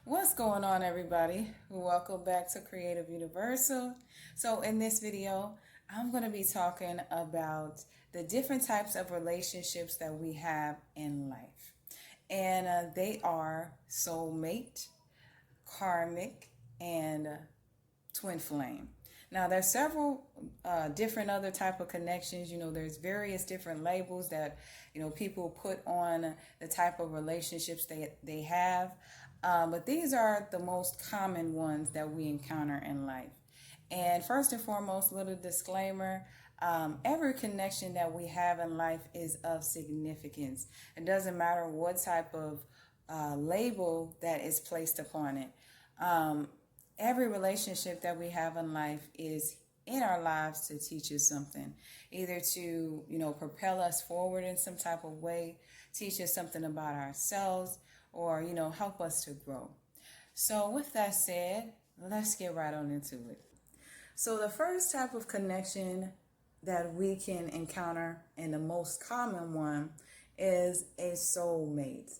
What's going on, everybody? Welcome back to Creative Universal. So in this video, I'm going to be talking about the different types of relationships that we have in life. And they are soulmate, karmic, and twin flame. Now, there's several different other type of connections. There's various different labels that people put on the type of relationships they have. But these are the most common ones that we encounter in life. And first and foremost, little disclaimer. Every connection that we have in life is of significance. It doesn't matter what type of label that is placed upon it. Every relationship that we have in life is in our lives to teach us something, either to propel us forward in some type of way, teach us something about ourselves, or help us to grow. So with that said, let's get right on into it. So the first type of connection that we can encounter, and the most common one, is a soulmate.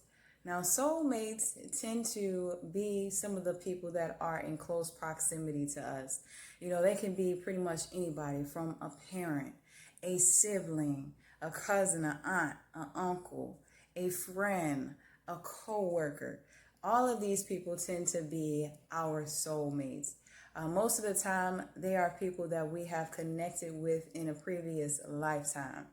Now, soulmates tend to be some of the people that are in close proximity to us. They can be pretty much anybody, from a parent, a sibling, a cousin, an aunt, an uncle, a friend, a co-worker. All of these people tend to be our soulmates. Most of the time, they are people that we have connected with in a previous lifetime.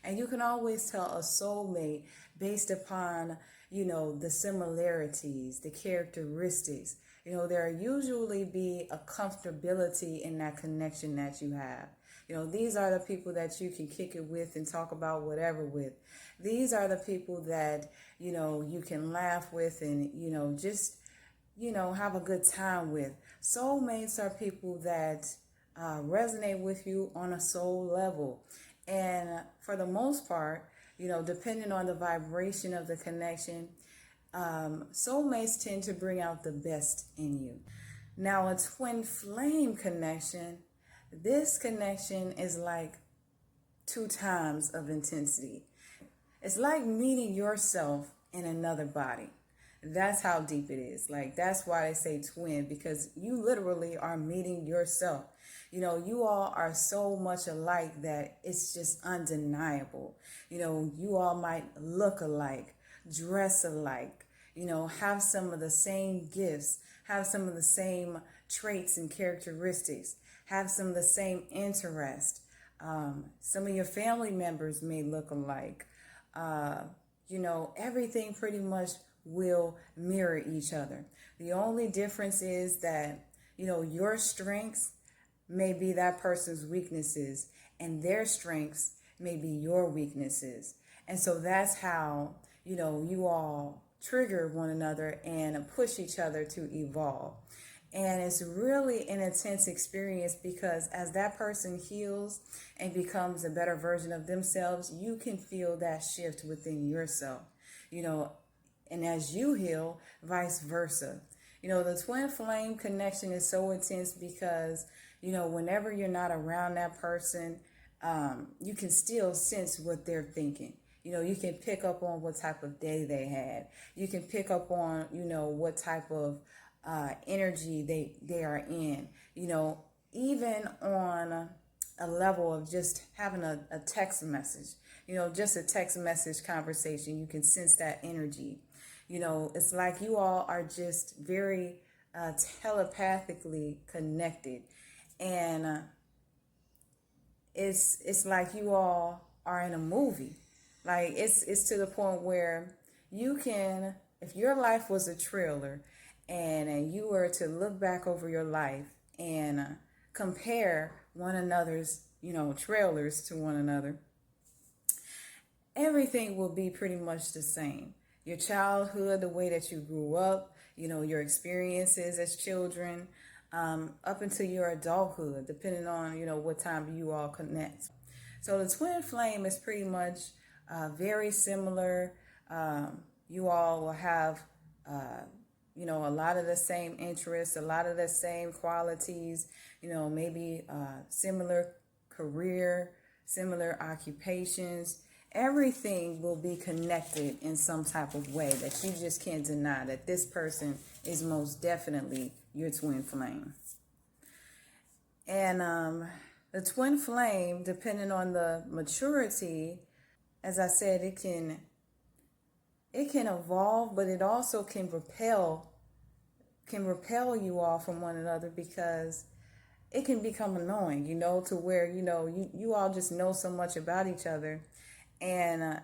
And you can always tell a soulmate based upon, the similarities, the characteristics. There usually be a comfortability in that connection that you have. These are the people that you can kick it with and talk about whatever with. These are the people that, you can laugh with and, just, have a good time with. Soulmates are people that resonate with you on a soul level. And for the most part, depending on the vibration of the connection, soulmates tend to bring out the best in you. Now, a twin flame connection, this connection is like 2 times of intensity. It's like meeting yourself in another body. That's how deep it is. Like, that's why they say twin, because you literally are meeting yourself. You all are so much alike that it's just undeniable. You all might look alike, dress alike, have some of the same gifts, have some of the same traits and characteristics, have some of the same interest. Some of your family members may look alike. Everything pretty much will mirror each other. The only difference is that, your strengths may be that person's weaknesses, and their strengths may be your weaknesses. And so that's how, you all trigger one another and push each other to evolve. And it's really an intense experience, because as that person heals and becomes a better version of themselves, you can feel that shift within yourself, and as you heal, vice versa. The twin flame connection is so intense because, whenever you're not around that person, you can still sense what they're thinking. You can pick up on what type of day they had. You can pick up on, what type of energy they are in. Even on a level of just having a text message, just a text message conversation, you can sense that energy. It's like you all are just very telepathically connected. And it's like you all are in a movie. Like, it's to the point where you can, if your life was a trailer and you were to look back over your life and compare one another's, trailers to one another, everything will be pretty much the same. Your childhood, the way that you grew up, your experiences as children, up until your adulthood, depending on, what time you all connect. So the twin flame is pretty much very similar. You all will have, a lot of the same interests, a lot of the same qualities, maybe similar career, similar occupations. everything will be connected in some type of way that you just can't deny that this person is most definitely your twin flame. And the twin flame, depending on the maturity, as I said, it can evolve, but it also can repel you all from one another, because it can become annoying, to where, you all just know so much about each other. And,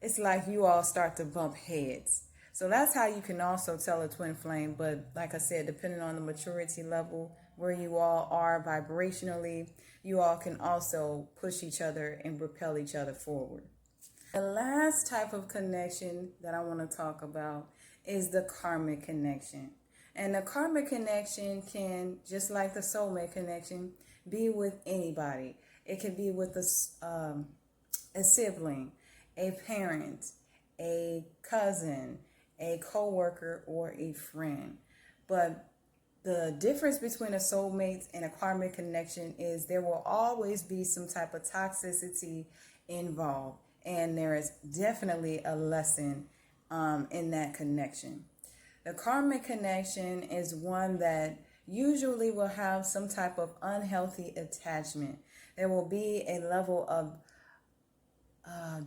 it's like you all start to bump heads. So that's how you can also tell a twin flame. But like I said, depending on the maturity level, where you all are vibrationally, you all can also push each other and propel each other forward. The last type of connection that I want to talk about is the karmic connection. And the karmic connection can, just like the soulmate connection, be with anybody. It can be with a sibling, a parent, a cousin, a coworker, or a friend. But the difference between a soulmate and a karmic connection is there will always be some type of toxicity involved. And there is definitely a lesson in that connection. The karmic connection is one that usually will have some type of unhealthy attachment. There will be a level of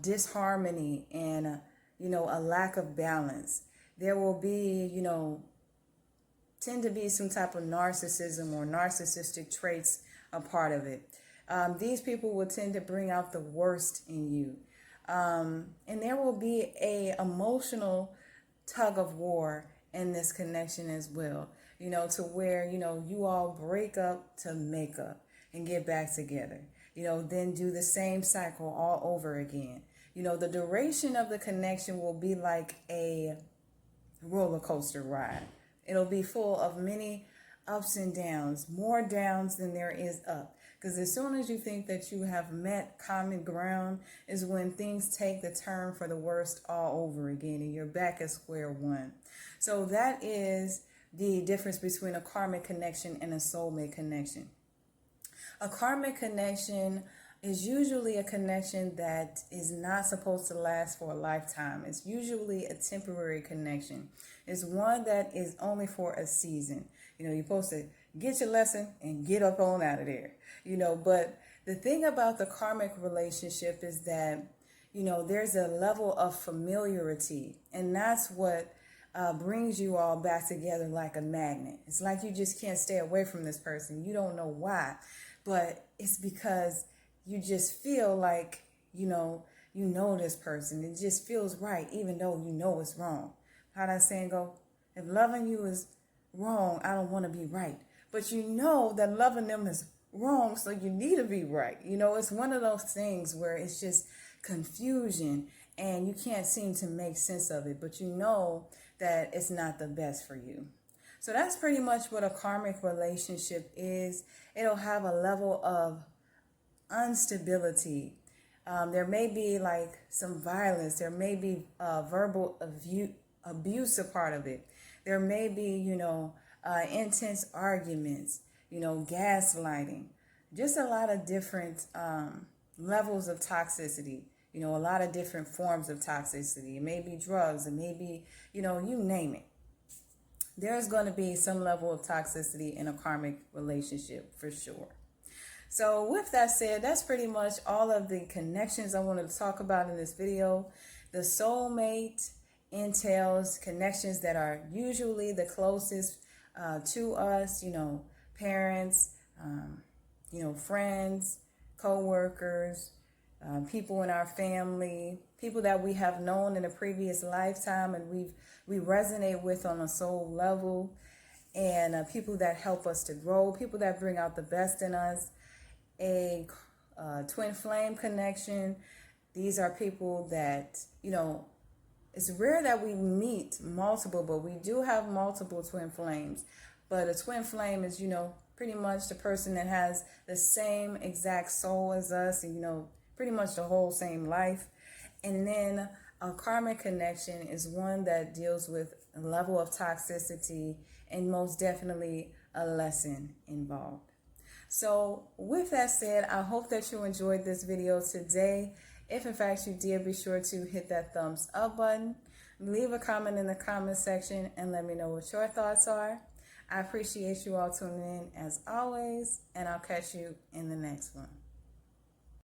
disharmony and, a lack of balance. There will be, tend to be some type of narcissism or narcissistic traits a part of it. These people will tend to bring out the worst in you. And there will be a emotional tug of war in this connection as well, to where, you all break up to make up and get back together, then do the same cycle all over again. The duration of the connection will be like a roller coaster ride. It'll be full of many ups and downs, more downs than there is up. Because as soon as you think that you have met common ground is when things take the turn for the worst all over again and you're back at square one. So that is the difference between a karmic connection and a soulmate connection. A karmic connection is usually a connection that is not supposed to last for a lifetime. It's usually a temporary connection. It's one that is only for a season. You're supposed to get your lesson and get up on out of there. But the thing about the karmic relationship is that, there's a level of familiarity, and that's what brings you all back together like a magnet. It's like you just can't stay away from this person. You don't know why, but it's because you just feel like, this person. It just feels right, even though you know it's wrong. How that saying go? If loving you is wrong, I don't want to be right. But that loving them is wrong, so you need to be right. It's one of those things where it's just confusion and you can't seem to make sense of it, but that it's not the best for you. So that's pretty much what a karmic relationship is. It'll have a level of instability. There may be like some violence. There may be verbal abuse a part of it. There may be, intense arguments, gaslighting, just a lot of different levels of toxicity, a lot of different forms of toxicity. It may be drugs, it may be, you name it. There's going to be some level of toxicity in a karmic relationship for sure. So with that said, that's pretty much all of the connections I wanted to talk about in this video. The soulmate entails connections that are usually the closest to us, parents, friends, co-workers, people in our family, people that we have known in a previous lifetime and we resonate with on a soul level, and people that help us to grow, people that bring out the best in us. A twin flame connection. These are people that, it's rare that we meet multiple, but we do have multiple twin flames. But a twin flame is, pretty much the person that has the same exact soul as us and, pretty much the whole same life. And then a karmic connection is one that deals with a level of toxicity and most definitely a lesson involved. So with that said, I hope that you enjoyed this video today. If in fact you did, be sure to hit that thumbs up button. Leave a comment in the comment section and let me know what your thoughts are. I appreciate you all tuning in as always, and I'll catch you in the next one.